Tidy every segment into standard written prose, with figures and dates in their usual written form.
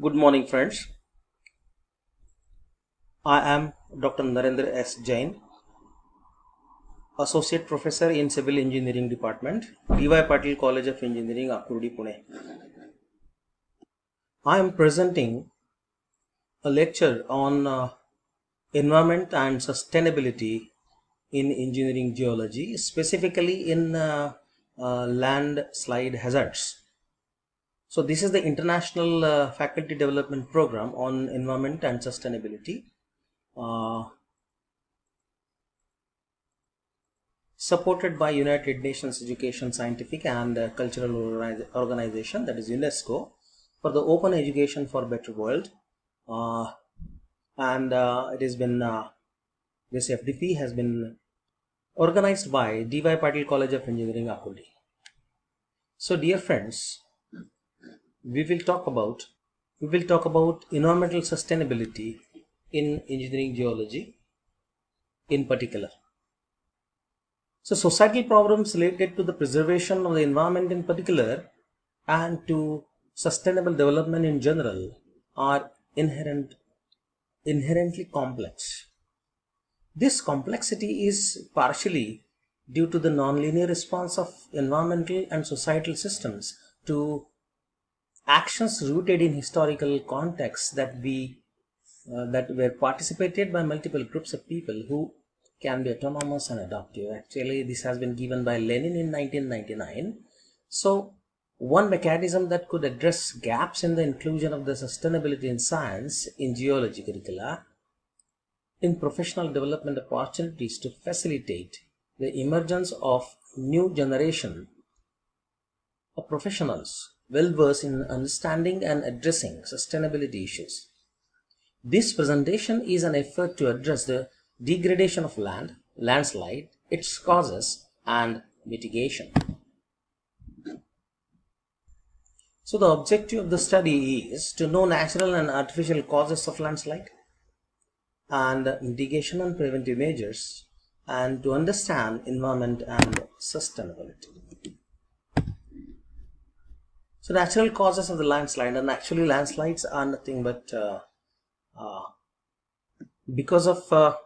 Good morning, friends. I am Dr. Narendra Jain, Associate Professor in Civil Engineering Department, D.Y. Patil College of Engineering, Akurdi, Pune. I am presenting a lecture on environment and sustainability in engineering geology, specifically in landslide hazards. So this is the International Faculty Development Program on Environment and Sustainability, supported by United Nations Education, Scientific and Cultural Organization, that is UNESCO, for the Open Education for Better World. It has been, this FDP has been organized by D.Y. Patil College of Engineering, Akurdi. So dear friends, we will talk about environmental sustainability in engineering geology in particular. So societal problems related to the preservation of the environment in particular and to sustainable development in general are inherently complex. This complexity is partially due to the nonlinear response of environmental and societal systems to actions rooted in historical contexts that were participated by multiple groups of people who can be autonomous and adaptive. Actually, this has been given by Lenin in 1999. So, one mechanism that could address gaps in the inclusion of the sustainability in science in geology curricula in professional development opportunities to facilitate the emergence of new generation of professionals well versed in understanding and addressing sustainability issues. This presentation is an effort to address the degradation of landslide, its causes and mitigation. So the objective of the study is to know natural and artificial causes of landslide and mitigation and preventive measures, and to understand environment and sustainability. So natural causes of the landslide, and actually landslides are nothing but because of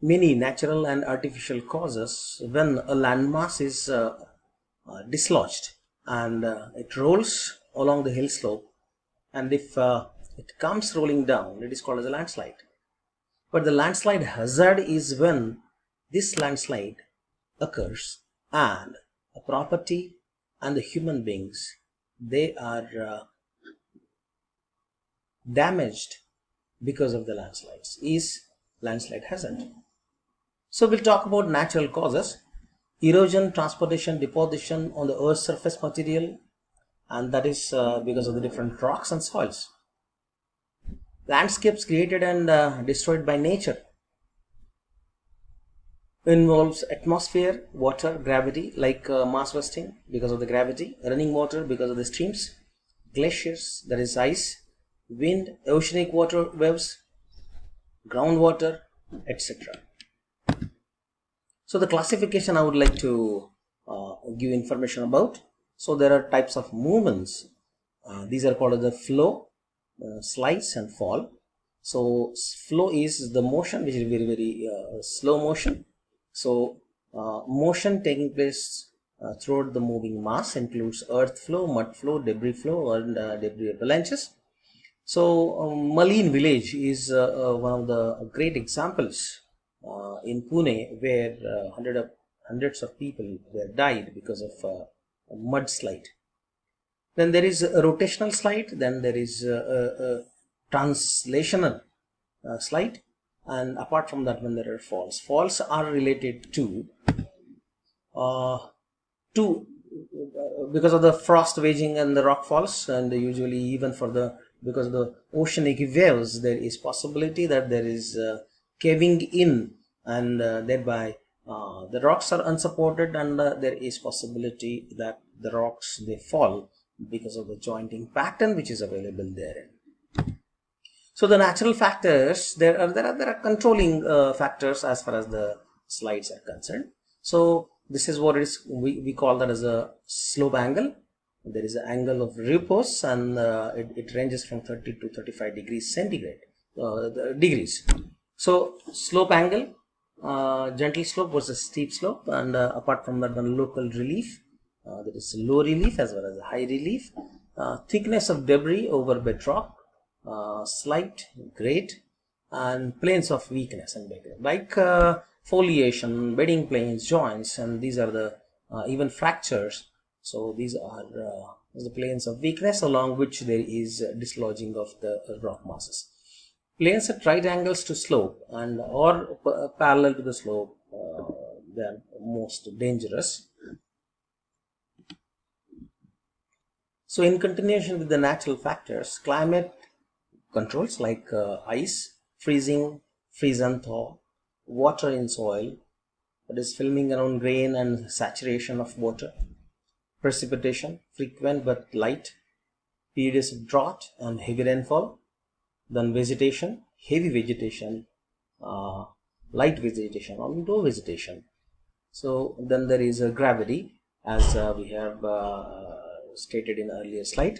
many natural and artificial causes. When a landmass is dislodged and it rolls along the hill slope, and if it comes rolling down, it is called as a landslide. But the landslide hazard is when this landslide occurs and a property and the human beings, they are damaged because of the landslides, is landslide hazard. So we'll talk about natural causes: erosion, transportation, deposition on the earth's surface material, and that is because of the different rocks and soils. Landscapes created and destroyed by nature involves atmosphere, water, gravity, like mass wasting because of the gravity, running water because of the streams, glaciers, that is ice, wind, oceanic water waves, groundwater, etc. So the classification I would like to give information about. So there are types of movements. These are called as the flow, slides and fall. So flow is the motion which is very slow motion. So motion taking place throughout the moving mass includes earth flow, mud flow, debris flow, and debris avalanches. So Malin village is one of the great examples in Pune, where hundreds of people were died because of a mudslide. Then there is a rotational slide, then there is a translational slide, and apart from that, when there are falls. Falls are related to because of the frost waging and the rock falls, and usually even for the because of the oceanic waves, there is possibility that there is caving in, and thereby the rocks are unsupported, and there is possibility that the rocks they fall because of the jointing pattern which is available therein. So the natural factors, there are controlling factors as far as the slides are concerned. So this is what it is, we call that as a slope angle, There is an angle of repose, and it ranges from 30 to 35 degrees centigrade degrees. So slope angle, gentle slope versus steep slope, and apart from that, one local relief. There is low relief as well as high relief. Thickness of debris over bedrock, slight, grade, and planes of weakness and background, like foliation, bedding planes, joints, and these are the even fractures. So these are the planes of weakness along which there is dislodging of the rock masses. Planes at right angles to slope and or parallel to the slope, they are most dangerous. So in continuation with the natural factors, climate controls like ice, freezing, freeze and thaw, water in soil, that is filming around grain and saturation of water, precipitation, frequent but light, periods of drought and heavy rainfall, then vegetation, heavy vegetation, light vegetation or low vegetation. So then there is a gravity, as we have stated in earlier slide.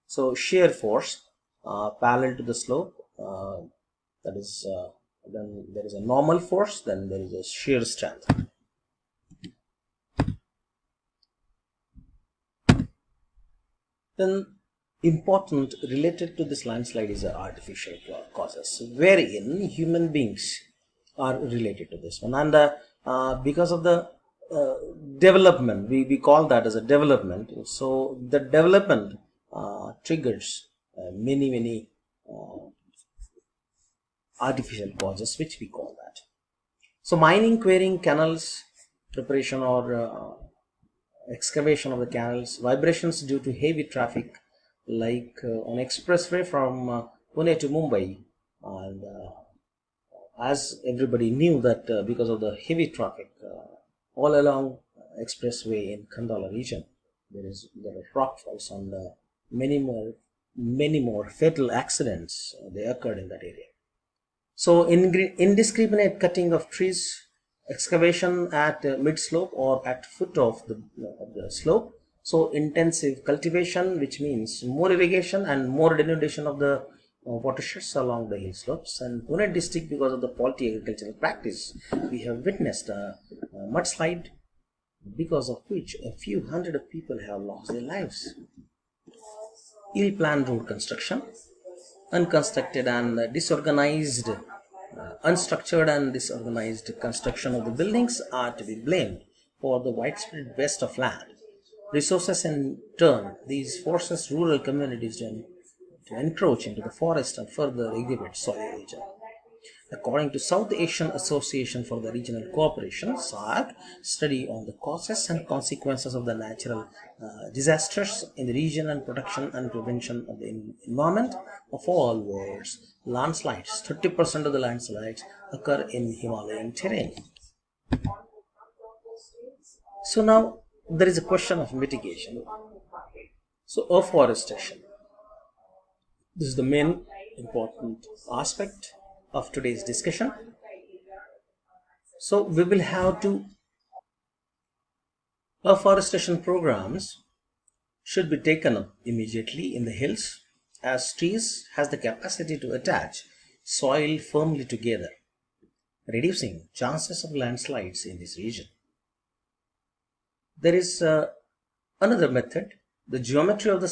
So shear force parallel to the slope, that is then there is a normal force, then there is a shear strength. Then important related to this landslide is artificial causes, wherein human beings are related to this one, and because of the development, we call that as a development. So the development triggers many artificial causes, which we call that. So mining, quarrying, canals, preparation or excavation of the canals, vibrations due to heavy traffic, like on expressway from Pune to Mumbai, and as everybody knew that because of the heavy traffic all along expressway in Khandala region, there are rock falls, and many more fatal accidents they occurred in that area. So indiscriminate cutting of trees, excavation at mid slope or at foot of the slope. So intensive cultivation, which means more irrigation and more denudation of the watersheds along the hill slopes. And Pune district, because of the faulty agricultural practice, we have witnessed a mudslide, because of which a few hundred of people have lost their lives. Ill-planned road construction, unconstructed and disorganized, unstructured and disorganized construction of the buildings are to be blamed for the widespread waste of land. Resources in turn, these forces rural communities to encroach into the forest and further exhibit soil erosion. According to South Asian Association for the Regional Cooperation (SAARC) study on the causes and consequences of the natural disasters in the region and protection and prevention of the environment of all worlds, landslides, 30% of the landslides occur in Himalayan terrain. So now there is a question of mitigation. So afforestation, this is the main important aspect of today's discussion. So we will have to, afforestation programs should be taken up immediately in the hills, as trees has the capacity to attach soil firmly together, reducing chances of landslides in this region. There is another method. The geometry of the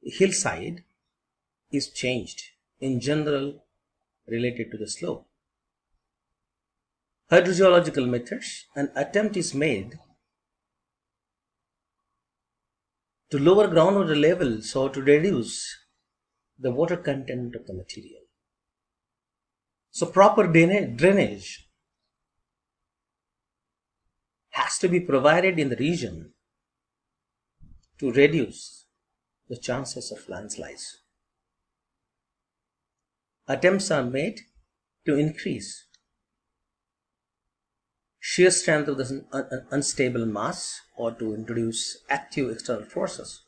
hillside is changed in general related to the slope. Hydrogeological methods, an attempt is made to lower groundwater levels or to reduce the water content of the material. So proper drainage has to be provided in the region to reduce the chances of landslides. Attempts are made to increase shear strength of the unstable mass or to introduce active external forces.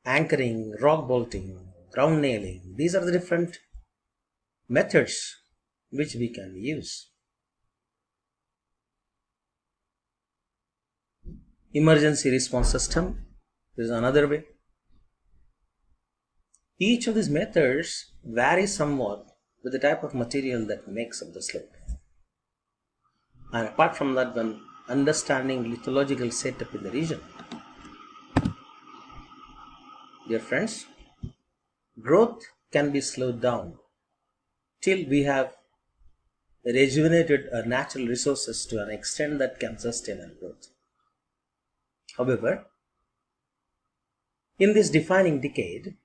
Anchoring, rock bolting, ground nailing, these are the different methods which we can use. emergency response system. There is another way. Each of these methods varies somewhat with the type of material that makes up the slope. And apart from that, when understanding lithological setup in the region, dear friends, growth can be slowed down till we have rejuvenated our natural resources to an extent that can sustain our growth. However, in this defining decade,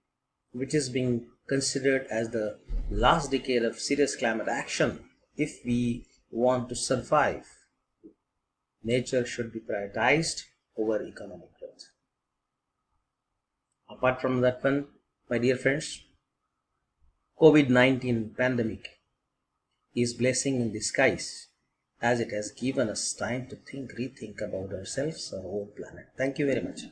which is being considered as the last decade of serious climate action, if we want to survive, nature should be prioritized over economic growth. Apart from that one, my dear friends, COVID-19 pandemic is blessing in disguise, as it has given us time to rethink about ourselves, our own planet. Thank you very much.